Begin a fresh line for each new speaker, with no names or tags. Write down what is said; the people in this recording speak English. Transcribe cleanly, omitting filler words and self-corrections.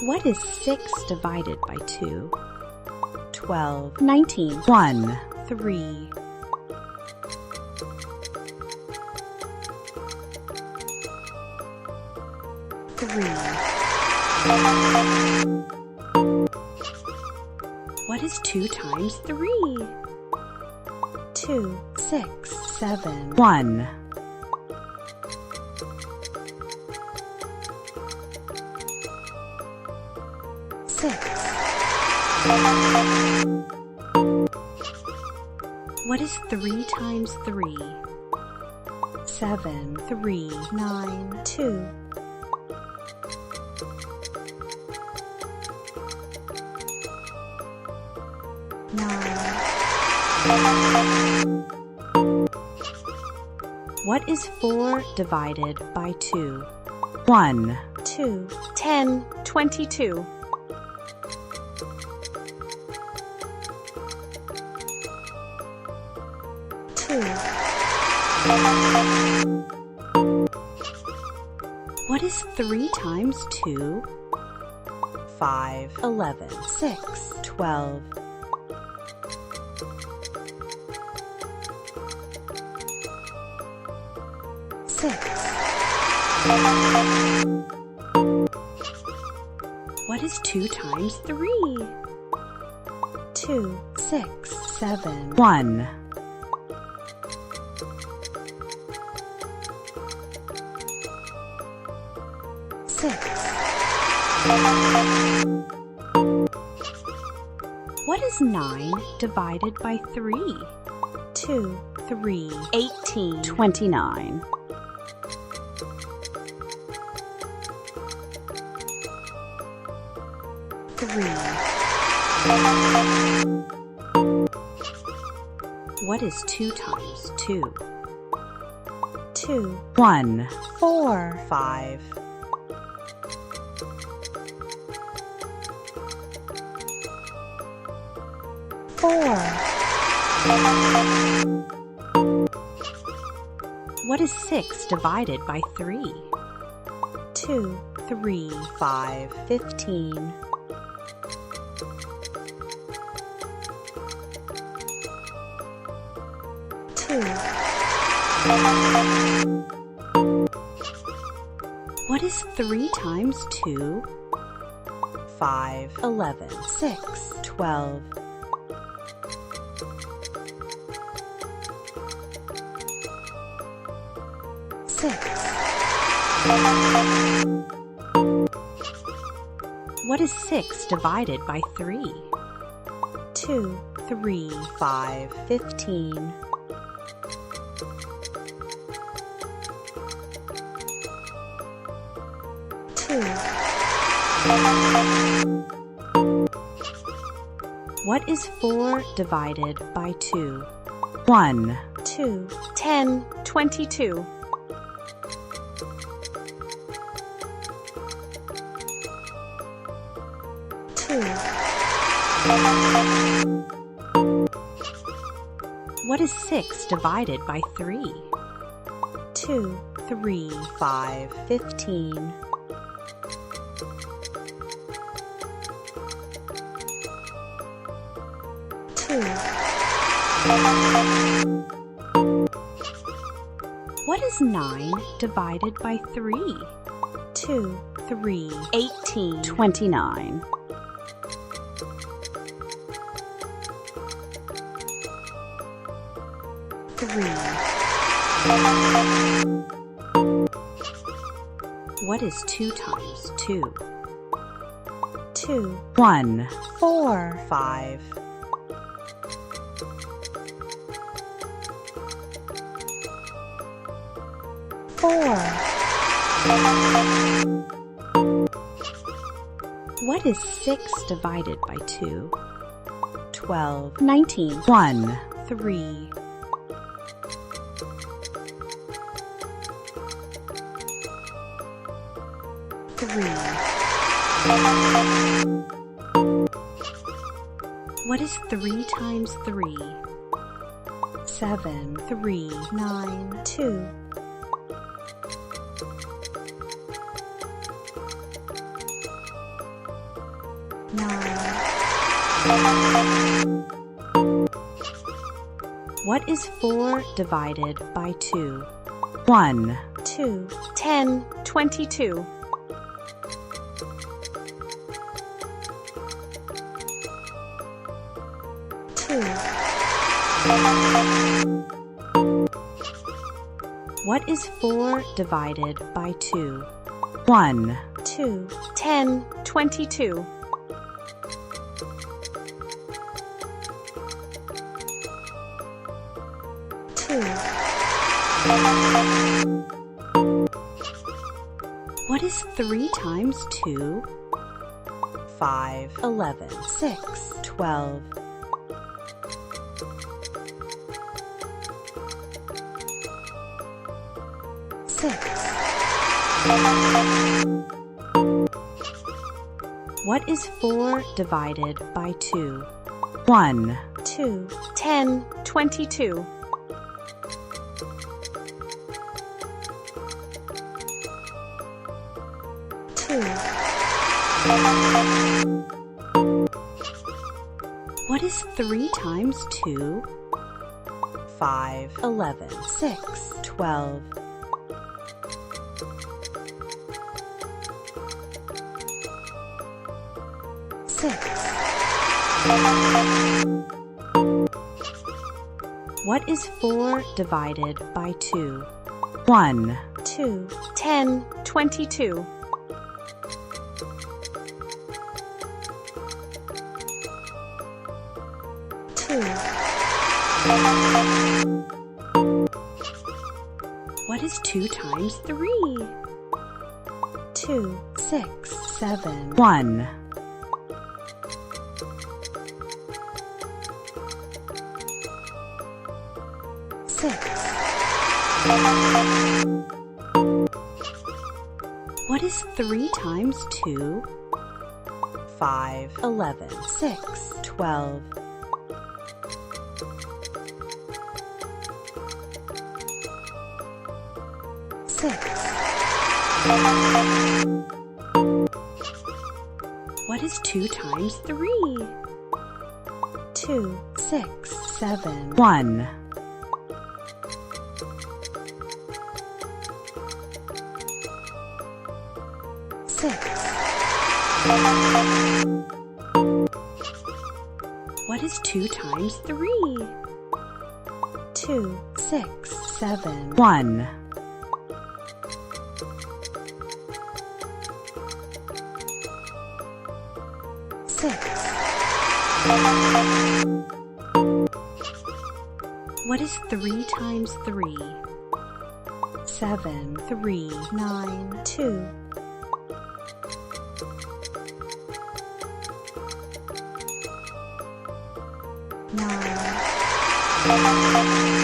What is 6 divided by 2? 12, 19, 1, 3. 3. What is 2 times 3? 2, 6, 7, 1. 6. What is 3 times 3? 7, 3, 9, 2. 9. What is 4 divided by 2? 1, 2, 10, 22. 2. What is 3 times 2? 5, 11, 6, 12. 6. What is 2 times 3? 2, 6, 7, 1. 6. What is 9 divided by 3? 2, 3, 18, 29. 3. What is 2 times 2? 2, 1, 4, 5. 4. What is 6 divided by 3? 2, 3, 5, 15. 2. What is 3 times 2? 5, 11, 6, 12. 6. What is 6 divided by 3? 2, 3, 5, 15. 2. What is 4 divided by 2? 1, 2, 10, 22. 2. What is 6 divided by 3? 2, 3, 5, 15. 2. What is 9 divided by 3? 2, 3, 18, 29. 3. What is 2 times 2? 2, 1, 4, 5. 4. What is 6 divided by 2? 12, 19, 1, 3. 3. What is 3 times 3? 7, 3, 9, 2. 9. What is 4 divided by 2?
1,
2. 10, 22. 2. What is 4 divided by 2?
1,
2. 10, 22. 2. What is 3 times 2?
5,
11, 6, 12. 6. What is 4 divided by 2?
1,
2. 10, 22. 2. What is 3 times 2?
5,
11, 6, 12. 6. What is 4 divided by 2?
1,
2. 10, 22. 2. What is 2 times 3? 2, 6, 7.
1,
6. What is 3 times 2?
5,
11, 6, 12. 6. What is 2 times 3? 2, 6, 7.
1,
6. What is 2 times 3? 2, 6, 7.
1,
6. What is 3 times 3? 7, 3, 9, 2. 9.